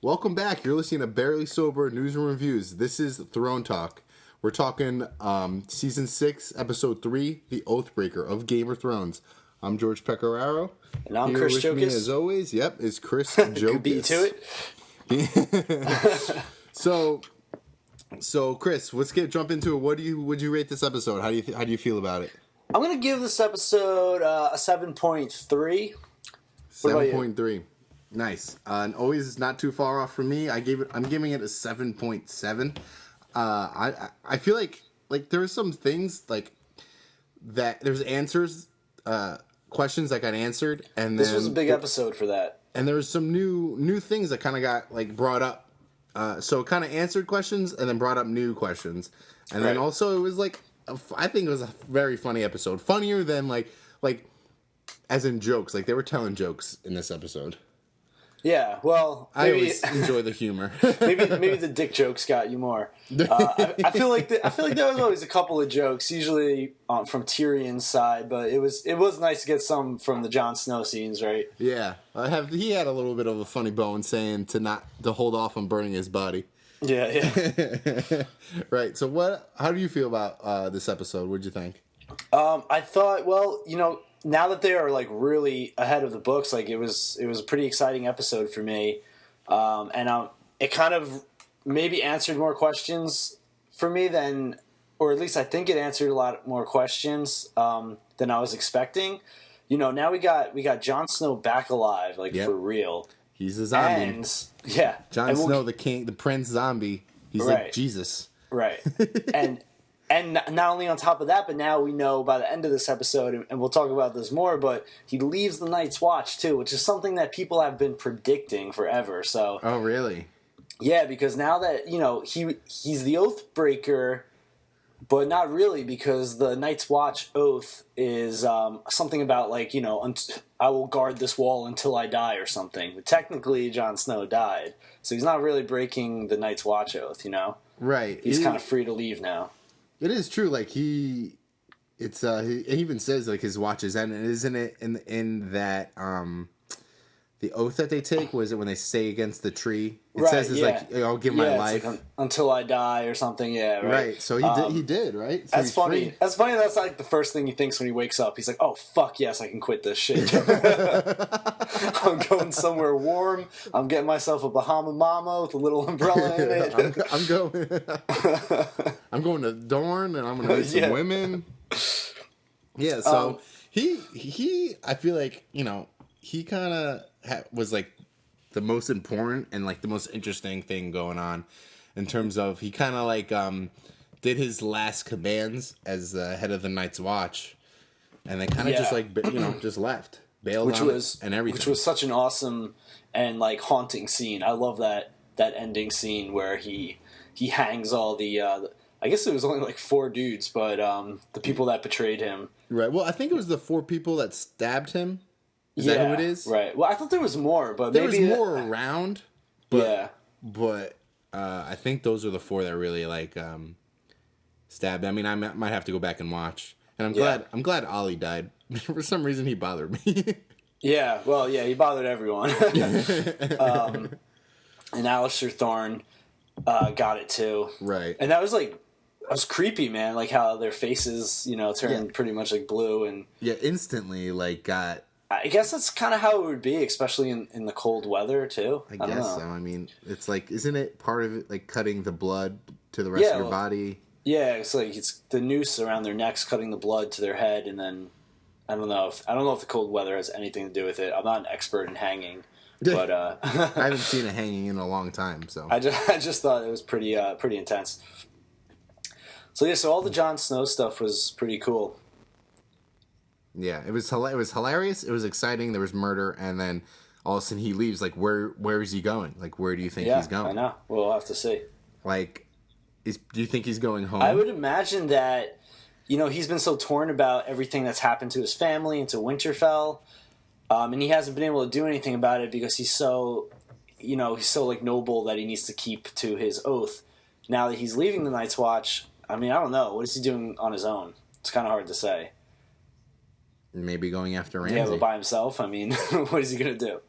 Welcome back. You're listening to Barely Sober News and Reviews. This is Throne Talk. We're talking Season 6, Episode 3, The Oathbreaker of Game of Thrones. I'm George Pecoraro. And I'm Here Chris with Jokas. me, as always, is Chris Jokas. Beat to it. So Chris, let's jump into it. Would you rate this episode? How do you feel about it? I'm going to give this episode a 7.3. 7.3. Nice. And always not too far off from me. I'm giving it a 7.7. I feel like there are some things like that. There's answers, questions that got answered, and this was a big episode for that. And there was some new things that kind of got brought up. So it kind of answered questions and then brought up new questions, and then also it was I think it was a very funny episode. Funnier than like as in jokes. Like they were telling jokes in this episode. Yeah, well, maybe, I always enjoy the humor. maybe the dick jokes got you more. I feel like there was always a couple of jokes, usually from Tyrion's side, but it was nice to get some from the Jon Snow scenes, right? Yeah, he had a little bit of a funny bone saying to hold off on burning his body. Yeah. Right. So how do you feel about this episode? What'd you think? I thought, now that they are really ahead of the books, it was a pretty exciting episode for me, and it kind of maybe answered more questions for me or at least I think it answered a lot more questions than I was expecting. Now we got Jon Snow back alive, for real. He's a zombie. And yeah, Jon Snow, the king, the prince zombie. He's like Jesus. Right, And not only on top of that, but now we know by the end of this episode, and we'll talk about this more, but he leaves the Night's Watch too, which is something that people have been predicting forever. So, oh really? Yeah, because now that he's the Oathbreaker, but not really, because the Night's Watch oath is something about I will guard this wall until I die or something. But technically, Jon Snow died, so he's not really breaking the Night's Watch oath. Right? He's kind of free to leave now. It is true. He even says his watch is end, and isn't it in that the oath that they take? Was it when they stay against the tree? It says I'll give my life until I die or something. Yeah, right. So he did right. So that's funny. Free. That's funny. That's the first thing he thinks when he wakes up. He's like, "Oh fuck yes, I can quit this shit. I'm going somewhere warm. I'm getting myself a Bahama Mama with a little umbrella in it. I'm going to Dorne and I'm going to meet some women." Yeah. So he I feel like he kind of was the most important and the most interesting thing going on in terms of he kind of did his last commands as the head of the Night's Watch, and then kind of just left, bailed on it and everything, which was such an awesome and haunting scene. I love that ending scene where he hangs all the I guess it was only 4 dudes, but the people that betrayed him. Right. Well, I think it was the 4 people that stabbed him. Is that who it is? Right. Well, I thought there was more, but there maybe was more around. But, But I think those are the 4 that really stabbed. I mean, I might have to go back and watch. And I'm glad Ollie died. For some reason, he bothered me. Yeah. Well, yeah, he bothered everyone. And Alistair Thorne got it too. Right. And that was creepy, man. How their faces, turned pretty much blue and instantly got. I guess that's kind of how it would be, especially in the cold weather, too. I guess so. I mean, it's isn't it part of it, cutting the blood to the rest of your body? Yeah, it's it's the noose around their necks cutting the blood to their head, and then I don't know if the cold weather has anything to do with it. I'm not an expert in hanging, but I haven't seen a hanging in a long time, so I just thought it was pretty intense. So so all the Jon Snow stuff was pretty cool. Yeah, it was hilarious. It was exciting. There was murder, and then all of a sudden he leaves. Where is he going? Where do you think he's going? I know. We'll have to see. Do you think he's going home? I would imagine that, he's been so torn about everything that's happened to his family and to Winterfell, and he hasn't been able to do anything about it because he's so, noble that he needs to keep to his oath. Now that he's leaving the Night's Watch, I mean, I don't know. What is he doing on his own? It's kind of hard to say. Maybe going after Ramsay. Yeah, but by himself? I mean, what is he going to do?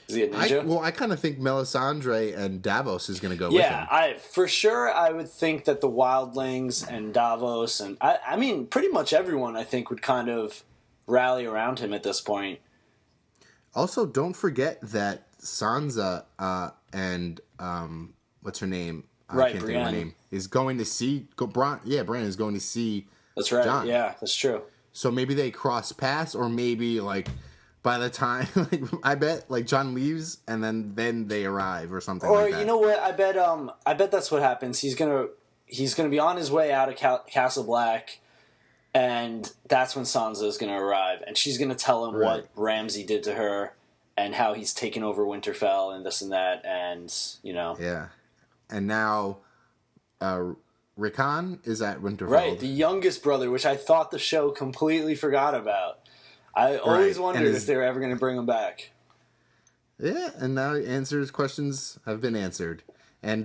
Is he a ninja? I kind of think Melisandre and Davos is going to go with him. Yeah, for sure I would think that the wildlings and Davos and I mean pretty much everyone I think would kind of rally around him at this point. Also, don't forget that Sansa and what's her name? Right, I can't Bran. think of her name. Is going to see Bran is going to see. That's right. Jon. Yeah, that's true. So maybe they cross paths, or maybe like by the time I bet like Jon leaves and then they arrive or something. Or like that. you know what? I bet that's what happens. He's gonna be on his way out of Castle Black, and that's when Sansa is gonna arrive, and she's gonna tell him what Ramsay did to her, and how he's taken over Winterfell and this and that, and Yeah, and now Rickon is at Winterfell. Right, the youngest brother, which I thought the show completely forgot about. I always wondered if they were ever going to bring him back. Yeah, and now questions have been answered. And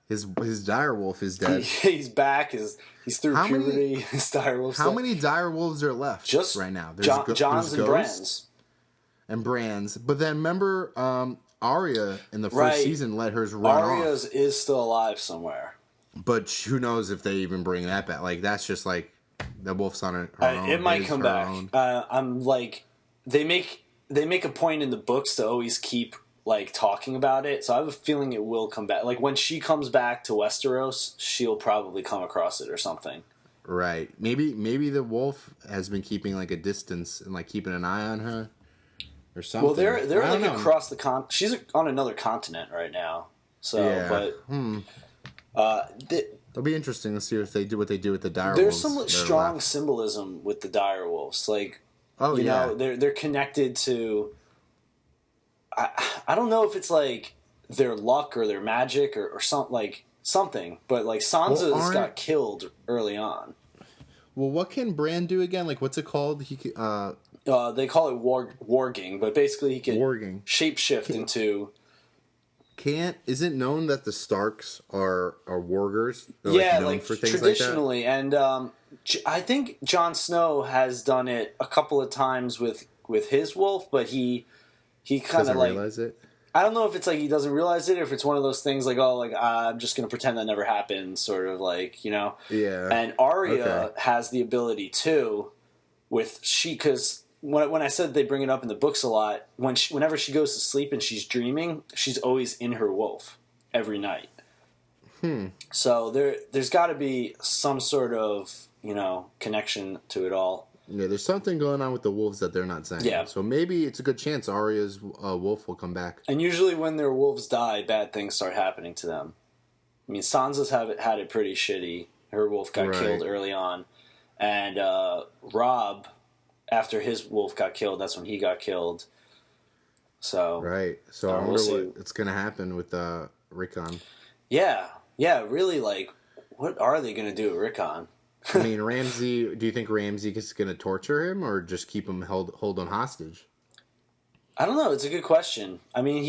his direwolf is dead. He's back. He's through puberty. His direwolf's How many direwolves are left right now? Jon's and Bran's. And Bran's. But then remember, Arya in the first season let hers run Arya's off. is still alive somewhere. But who knows if they even bring that back. Like, that's just like the wolf's on her own. It might come back. I'm like, they make a point in the books to always keep like talking about it, so I have a feeling it will come back. Like when she comes back to Westeros, she'll probably come across it or something. Right. Maybe the wolf has been keeping like a distance and like keeping an eye on her or something. Well, they're like across the she's on another continent right now. So, it'll be interesting to see if they do what they do with the direwolves. There's some strong symbolism with the direwolves. Like, you know, they're connected to. I don't know if it's like their luck or their magic or something, but like Sansa's got killed early on. Well, what can Bran do again? Like, what's it called? They call it warging, but basically he can shapeshift into. Is it known that the Starks are wargers? They're known for things traditionally, like that? And I think Jon Snow has done it a couple of times with his wolf, but he kind of like realize it. I don't know if it's like he doesn't realize it, or if it's one of those things like I'm just gonna pretend that never happened, sort of like Yeah. And Arya has the ability too, because. When I said they bring it up in the books a lot, whenever she goes to sleep and she's dreaming, she's always in her wolf every night. So there's got to be some sort of connection to it all. Yeah, there's something going on with the wolves that they're not saying. Yeah. So maybe it's a good chance Arya's wolf will come back. And usually when their wolves die, bad things start happening to them. I mean, Sansa's had it pretty shitty. Her wolf got killed early on, and Robb. After his wolf got killed, that's when he got killed. So So I wonder what's going to happen with Rickon. Yeah, really, like, what are they going to do with Rickon? I mean, Ramsay, do you think Ramsay is going to torture him or just keep him hold on hostage? I don't know. It's a good question. I mean,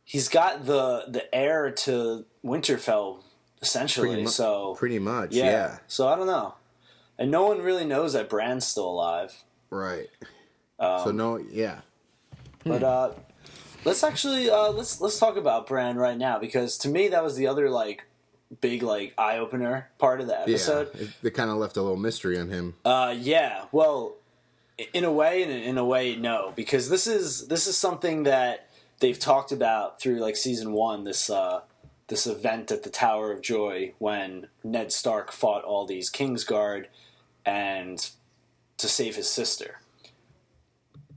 he's got the heir to Winterfell, essentially. Pretty much, yeah. So I don't know. And no one really knows that Bran's still alive. Right. But let's actually let's talk about Bran right now, because to me that was the other like big like eye opener part of the episode. Yeah, they kind of left a little mystery on him. Well, in a way and in a way no, because this is something that they've talked about through like season 1. This event at the Tower of Joy when Ned Stark fought all these Kingsguard and to save his sister.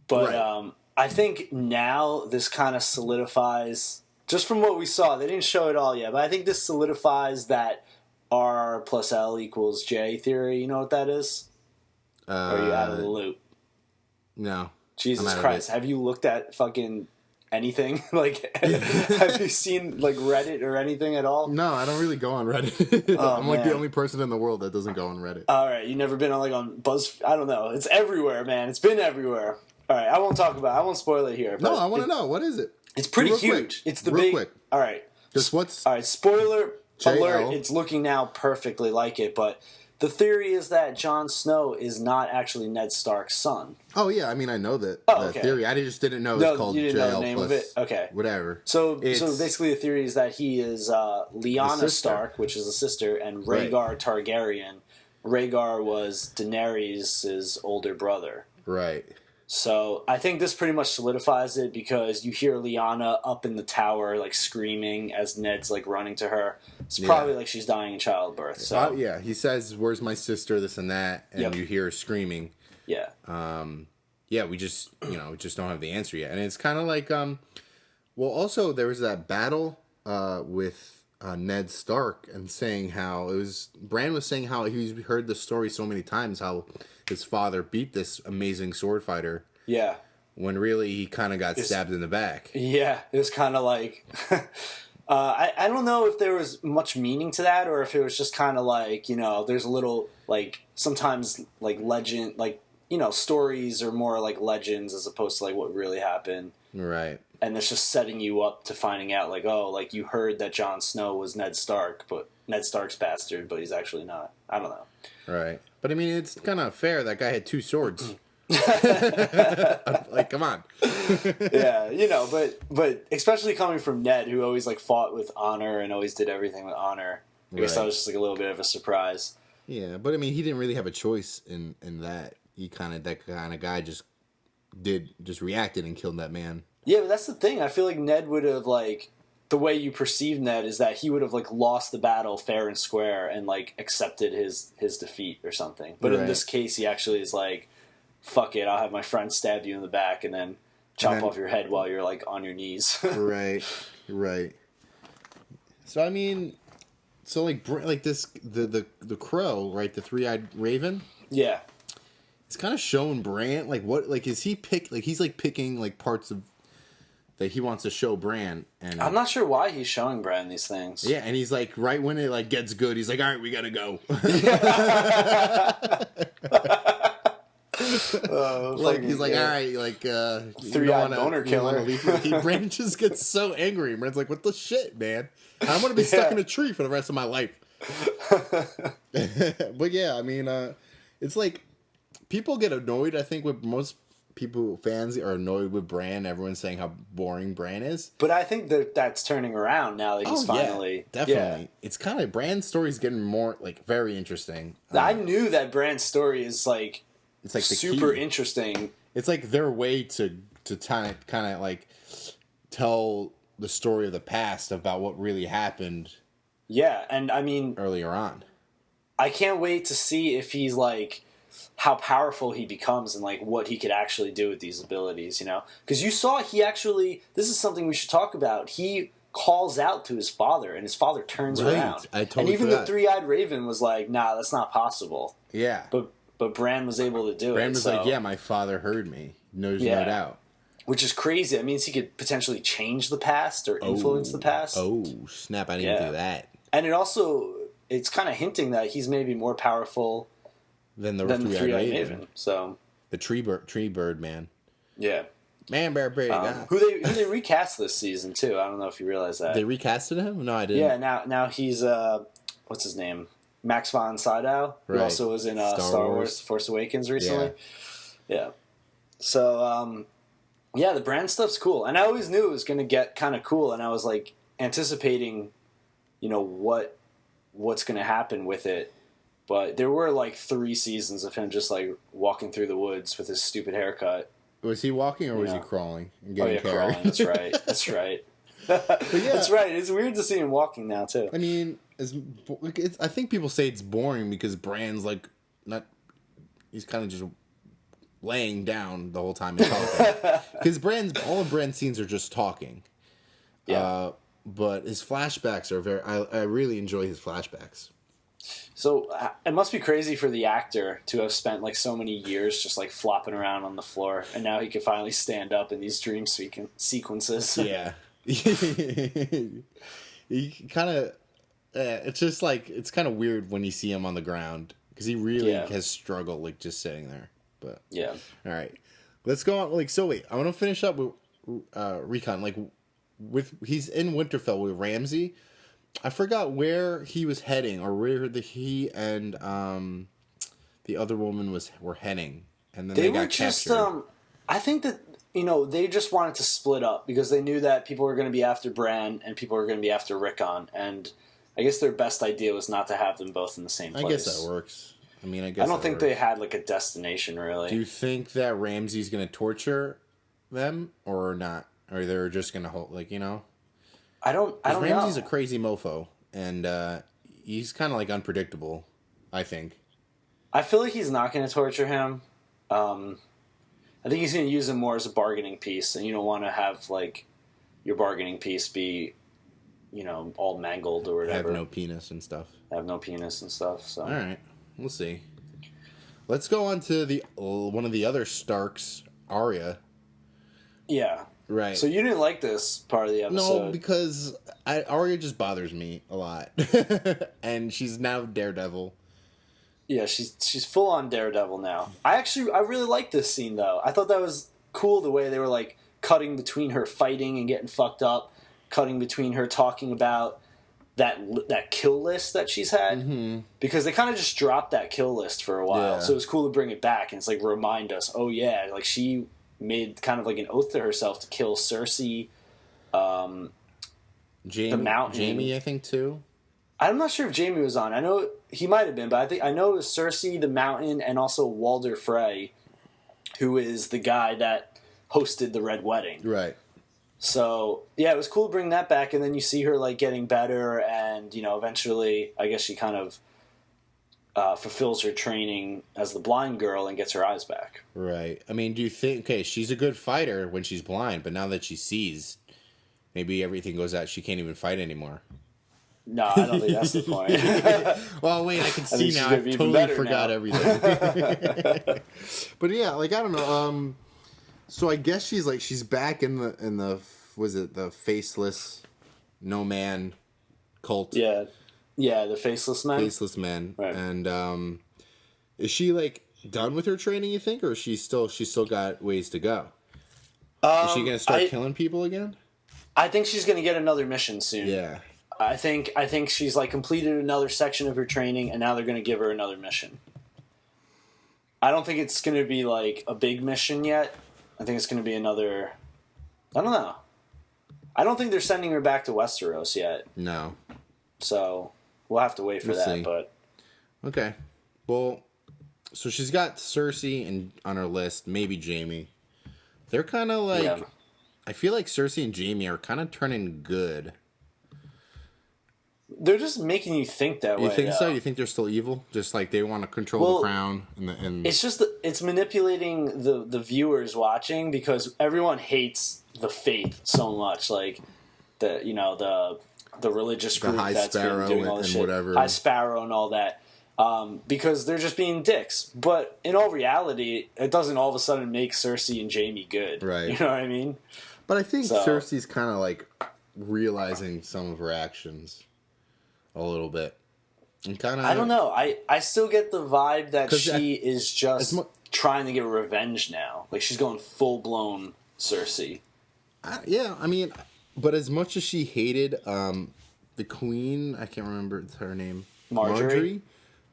But I think now this kind of solidifies, just from what we saw, they didn't show it all yet, but I think this solidifies that R plus L equals J theory. You know what that is? Or are you out of the loop? No. Jesus Christ. Have you looked at fucking anything? Like, have you seen like Reddit or anything at all? No, I don't really go on Reddit. I'm like the only person in the world that doesn't go on Reddit. All right, you never been on Buzz? I don't know. It's everywhere, man. It's been everywhere. All right, I won't spoil it here. No, I want to know. What is it? It's pretty huge. Quick. It's the big. Quick. All right. Just what's? All right. Spoiler JL. alert! It's looking now perfectly like it, but The theory is that Jon Snow is not actually Ned Stark's son. Oh yeah, I mean I know that okay. theory. I just didn't know it's called you didn't know the name of it. Okay, whatever. So basically, the theory is that he is Lyanna Stark, which is a sister, and Rhaegar Targaryen. Rhaegar was Daenerys' older brother. Right. So I think this pretty much solidifies it because you hear Lyanna up in the tower like screaming as Ned's like running to her. It's probably like she's dying in childbirth. So yeah, he says, "Where's my sister?" This and that, and you hear her screaming. Yeah. Yeah, we just just don't have the answer yet, and it's kind of like well, also there was that battle with Ned Stark and saying how Bran was saying how he's heard the story so many times how his father beat this amazing sword fighter. Yeah. When really he kind of got stabbed in the back. Yeah, it was kind of like I don't know if there was much meaning to that or if it was just kind of like, there's a little like sometimes like legend, like, stories are more like legends as opposed to like what really happened. Right. And it's just setting you up to finding out like, oh, like you heard that Jon Snow was Ned Stark, but Ned Stark's bastard, but he's actually not. I don't know. Right. But I mean, it's kind of fair. That guy had 2 swords. Like, come on. Yeah, but especially coming from Ned, who always like fought with honor and always did everything with honor. I guess that was just like a little bit of a surprise. Yeah, but I mean, he didn't really have a choice in that. That kind of guy just reacted and killed that man. Yeah, but that's the thing. I feel like Ned would have like the way you perceive Ned is that he would have like lost the battle fair and square and like accepted his defeat or something. But in this case, he actually is like, fuck it, I'll have my friend stab you in the back and then chop off your head while you're like on your knees. Right. So I mean, like this the crow, right? The 3-eyed raven. Yeah. It's kind of showing Bran like what like is he he's like picking like parts of that he wants to show Bran, and I'm not sure why he's showing Bran these things. Yeah, and he's like right when it like gets good, he's like, all right, we gotta go. Like he's like, all right, like 3-eyed boner killer. Bran just gets so angry. Bran's like, what the shit, man? I'm gonna be stuck in a tree for the rest of my life. But yeah, I mean, it's like people get annoyed. I think with most fans are annoyed with Bran. Everyone's saying how boring Bran is. But I think that's turning around now that he's finally definitely. Yeah. It's kind of Bran's story's getting more like very interesting. I knew that Bran's story is like it's like super interesting. It's like their way to kind of like tell the story of the past about what really happened. Yeah, and I mean earlier on. I can't wait to see if he's like how powerful he becomes and like what he could actually do with these abilities, because you saw he actually, this is something we should talk about. He calls out to his father and his father turns around. I totally and even forgot. the 3-eyed raven was like, nah, that's not possible. Yeah. But Bran was able to do it. Bran was like, yeah, my father heard me. No doubt. Which is crazy. It means he could potentially change the past or influence the past. Oh, snap. I didn't do that. And it's kind of hinting that he's maybe more powerful than the 3-eyed raven. So the tree bird man. Yeah. Man bear big. Who they recast this season too. I don't know if you realize that. They recasted him? No, I didn't. Yeah, now he's what's his name? Max von Sydow, who also was in Star Wars Force Awakens recently. Yeah. So the Bran stuff's cool. And I always knew it was going to get kind of cool, and I was like anticipating what's going to happen with it. But there were like 3 seasons of him just like walking through the woods with his stupid haircut. Was he walking or was he crawling and getting carried? Crawling. That's right. That's right. That's right. It's weird to see him walking now too. I mean, I think people say it's boring because Bran's like not. He's kind of just laying down the whole time and talking. Because all of Bran's scenes are just talking. Yeah. But his flashbacks are I really enjoy his flashbacks. So it must be crazy for the actor to have spent like so many years just like flopping around on the floor, and now he can finally stand up in these dream sequences. Yeah, he kind of. It's just like it's kind of weird when you see him on the ground because he really has struggled like just sitting there. But yeah, all right, let's go on. Like wait, I want to finish up with Recon. Like he's in Winterfell with Ramsay. I forgot where he was heading, or where he and the other woman were heading, and then they were got just captured. I think that they just wanted to split up because they knew that people were going to be after Bran and people were going to be after Rickon, and I guess their best idea was not to have them both in the same place. I guess that works. I mean, I guess I don't that think works. they had like a destination really. Do you think that Ramsay's going to torture them or not? Or they're just going to hold, like, I don't Ramsay's know. a crazy mofo, and he's kind of like unpredictable, I think. I feel like he's not going to torture him. I think he's going to use him more as a bargaining piece, and you don't want to have like your bargaining piece be, all mangled or whatever. Have no penis and stuff. So. All right, we'll see. Let's go on to one of the other Starks, Arya. Yeah. Right. So you didn't like this part of the episode? No, because Arya just bothers me a lot, and she's now Daredevil. Yeah, she's full on Daredevil now. I really like this scene though. I thought that was cool the way they were like cutting between her fighting and getting fucked up, cutting between her talking about that kill list that she's had, because they kind of just dropped that kill list for a while. Yeah. So it was cool to bring it back and it's like remind us, oh yeah, like she made kind of like an oath to herself to kill Cersei, the Mountain. Jamie, I think too. I'm not sure if Jamie was on. I know he might have been, but I know it was Cersei, the Mountain, and also Walder Frey, who is the guy that hosted the Red Wedding. Right. So yeah, it was cool to bring that back, and then you see her like getting better, and eventually, I guess she kind of fulfills her training as the blind girl and gets her eyes back. Right. I mean, do you think? Okay, she's a good fighter when she's blind, but now that she sees, maybe everything goes out. She can't even fight anymore. No, I don't think that's the point. Well, wait, I can see now. I totally forgot everything. But yeah, like I don't know. So I guess she's back in the was it the faceless, no man cult? Yeah, the faceless man. Faceless man. Right. And is she like done with her training? You think, or she's still got ways to go? Is she gonna start killing people again? I think she's gonna get another mission soon. Yeah. I think she's like completed another section of her training, and now they're going to give her another mission. I don't think it's going to be like a big mission yet. I think it's going to be another. I don't know. I don't think they're sending her back to Westeros yet. No. So we'll have to wait for that. See. But okay, well, so she's got Cersei on her list. Maybe Jaime. They're kind of like. Yeah. I feel like Cersei and Jaime are kind of turning good. They're just making you think that way. You think so? You think they're still evil? Just like they want to control the crown? And it's just it's manipulating the viewers watching because everyone hates the faith so much. Like the religious group that's been doing all this shit. Whatever. High Sparrow and all that. Because they're just being dicks. But in all reality, it doesn't all of a sudden make Cersei and Jaime good. Right. You know what I mean? But I think Cersei's kind of like realizing some of her actions. A little bit. And kind of. I don't know. I still get the vibe that she is just trying to get revenge now. Like she's going full blown Cersei. Yeah, I mean, but as much as she hated the queen, I can't remember her name, Marjorie.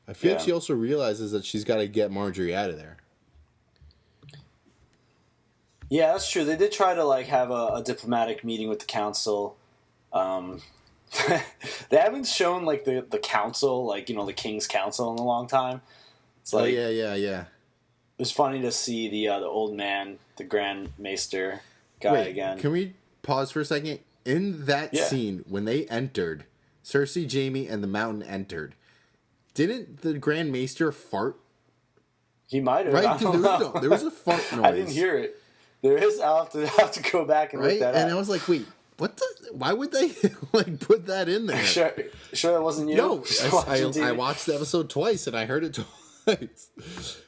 I feel like she also realizes that she's got to get Marjorie out of there. Yeah, that's true. They did try to like have a diplomatic meeting with the council. They haven't shown like the council, like the king's council in a long time. It's like yeah. It was funny to see the old man, the Grand Maester guy again. Can we pause for a second? In that scene when they entered, Cersei, Jaime, and the Mountain entered. Didn't the Grand Maester fart? He might have. Right, dude, there was a fart noise. I didn't hear it. There is. I'll have to go back and look that up. And I was like, wait. Why would they like put that in there? Sure that wasn't you? No, I watched the episode twice and I heard it twice.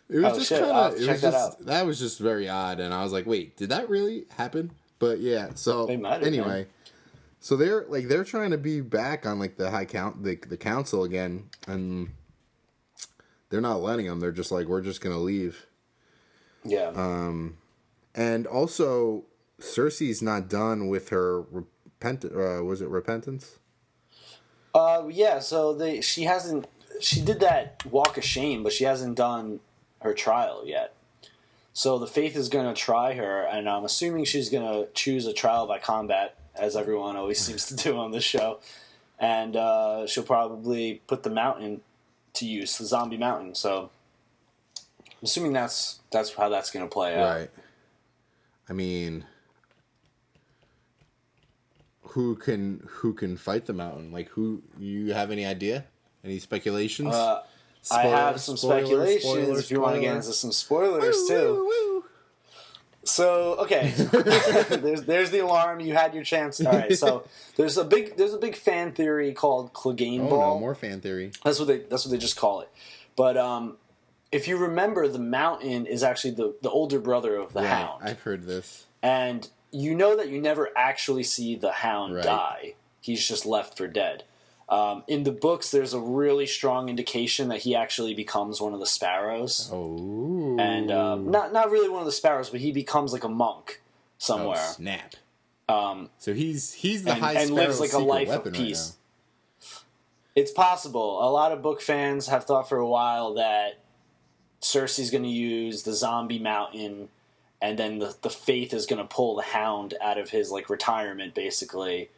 It was just kind of that was just very odd, and I was like, wait, did that really happen? But yeah, so anyway, so they're trying to be back on like the the council again, and they're not letting them. They're just like, we're just gonna leave. Yeah. And also, Cersei's not done with her repentance. Yeah. So she did that walk of shame, but she hasn't done her trial yet. So the Faith is going to try her, and I'm assuming she's going to choose a trial by combat, as everyone always seems to do on this show. And she'll probably put the mountain to use, the zombie mountain. So I'm assuming that's how that's going to play out. Right. I mean, who can fight the mountain? Like, who? You have any idea? Any speculations? I have some speculations if you want to get into some spoilers too. Woo. So okay, there's the alarm. You had your chance. All right, so there's a big fan theory called Clegane Ball. No, more fan theory. That's what they just call it. But if you remember, the mountain is actually the older brother of the Hound. I've heard this. And you know that you never actually see the Hound die. He's just left for dead. In the books, there's a really strong indication that he actually becomes one of the Sparrows. Oh. And not really one of the Sparrows, but he becomes like a monk somewhere. Oh, snap. So he's the High Sparrow and lives like a life of peace. It's possible. A lot of book fans have thought for a while that Cersei's going to use the zombie mountain, and then the Faith is going to pull the Hound out of his like retirement, basically.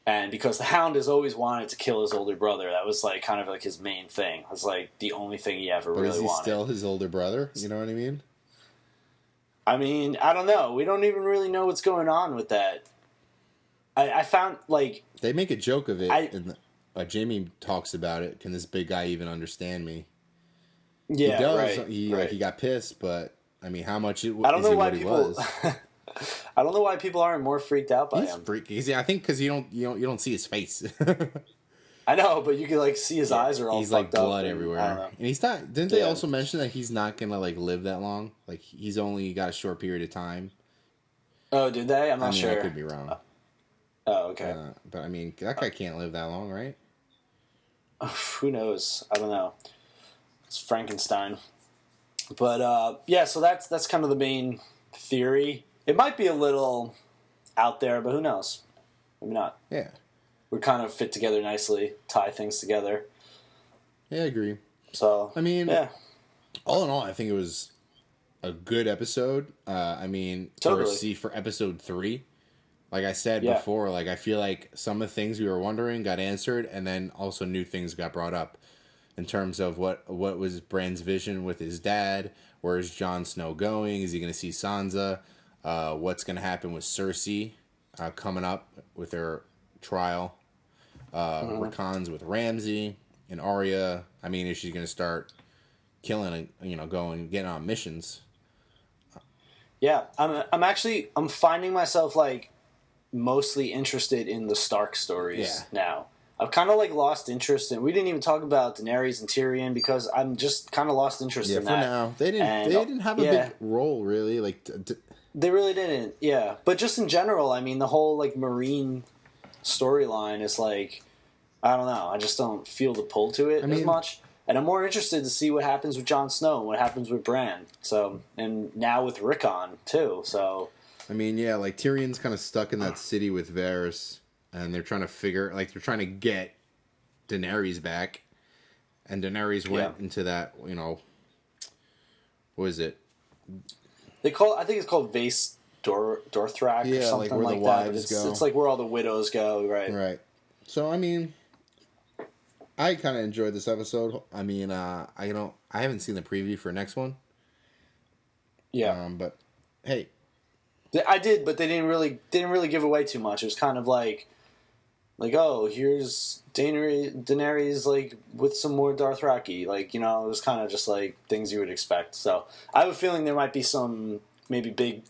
And because the Hound has always wanted to kill his older brother, that was like kind of like his main thing. It was like the only thing he ever really wanted. But is he still his older brother? You know what I mean? I mean, I don't know. We don't even really know what's going on with that. I found like they make a joke of it. Jamie talks about it. Can this big guy even understand me? Yeah, he does. Right. He got pissed, but I mean, how much? I don't know why people. Was? I don't know why people aren't more freaked out by him. Freaky. I think because you don't see his face. I know, but you can like see his eyes are all he's fucked like up blood everywhere, and he's not. Didn't they also mention that he's not gonna like live that long? Like he's only got a short period of time. Oh, did they? I'm not sure. I could be wrong. Oh, okay. But I mean, that guy can't live that long, right? Who knows? I don't know. It's Frankenstein. But yeah, so that's kind of the main theory. It might be a little out there, but who knows? Maybe not. Yeah. We kind of fit together nicely, tie things together. Yeah, I agree. So, I mean, yeah. All in all, I think it was a good episode. I mean, totally. for episode 3, like I said before, like I feel like some of the things we were wondering got answered, and then also new things got brought up in terms of what was Bran's vision with his dad. Where's Jon Snow going? Is he going to see Sansa? What's going to happen with Cersei coming up with her trial? Rakan's with Ramsay and Arya. I mean, is she going to start killing and getting on missions? Yeah, I'm finding myself like mostly interested in the Stark stories now. I've kind of like lost interest in. We didn't even talk about Daenerys and Tyrion because I'm just kind of lost interest in that. Yeah, for now they didn't have a big role really. Like they really didn't. Yeah, but just in general, I mean, the whole like Marine storyline is like, I don't know. I just don't feel the pull to it as much. And I'm more interested to see what happens with Jon Snow and what happens with Bran. So, and now with Rickon too. So, I mean, yeah, like Tyrion's kind of stuck in that city with Varys, and they're trying to get Daenerys back, and Daenerys went into that, what is it? I think it's called Vase Dorthrak or something like that. It's like where all the widows go, right? Right. So, I mean, I kind of enjoyed this episode. I mean, I haven't seen the preview for next one. Yeah. But hey, I did, but they didn't really give away too much. It was kind of like, oh, here's Daenerys like with some more Dothraki. Like, it was kind of just like things you would expect. So I have a feeling there might be some maybe big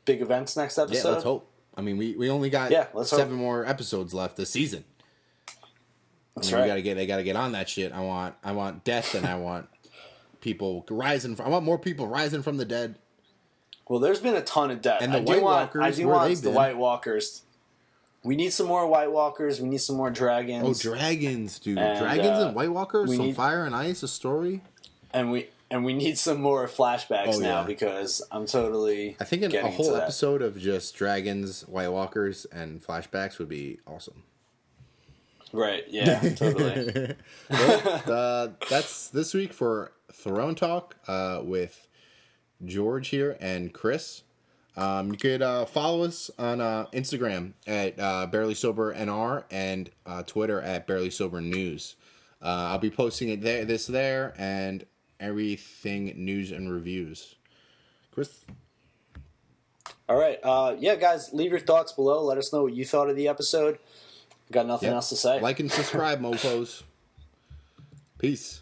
events next episode. Yeah, let's hope. I mean, we only got 7 more episodes left this season. That's right. They gotta get on that shit. I want death, and I want people rising. I want more people rising from the dead. Well, there's been a ton of death. And the White Walkers. I do want the White Walkers. We need some more White Walkers. We need some more dragons. Oh, dragons, dude! Dragons and White Walkers. Fire and Ice, a story. And we need some more flashbacks now because I'm totally. I think a whole episode of just dragons, White Walkers, and flashbacks would be awesome. Right. Yeah. Totally. Well, that's this week for Throne Talk with George here and Chris. You could follow us on Instagram at Barely Sober NR and Twitter at Barely Sober News. I'll be posting it there, and everything news and reviews. Chris? All right. Yeah, guys, leave your thoughts below. Let us know what you thought of the episode. Got nothing else to say. Like and subscribe, mofos. Peace.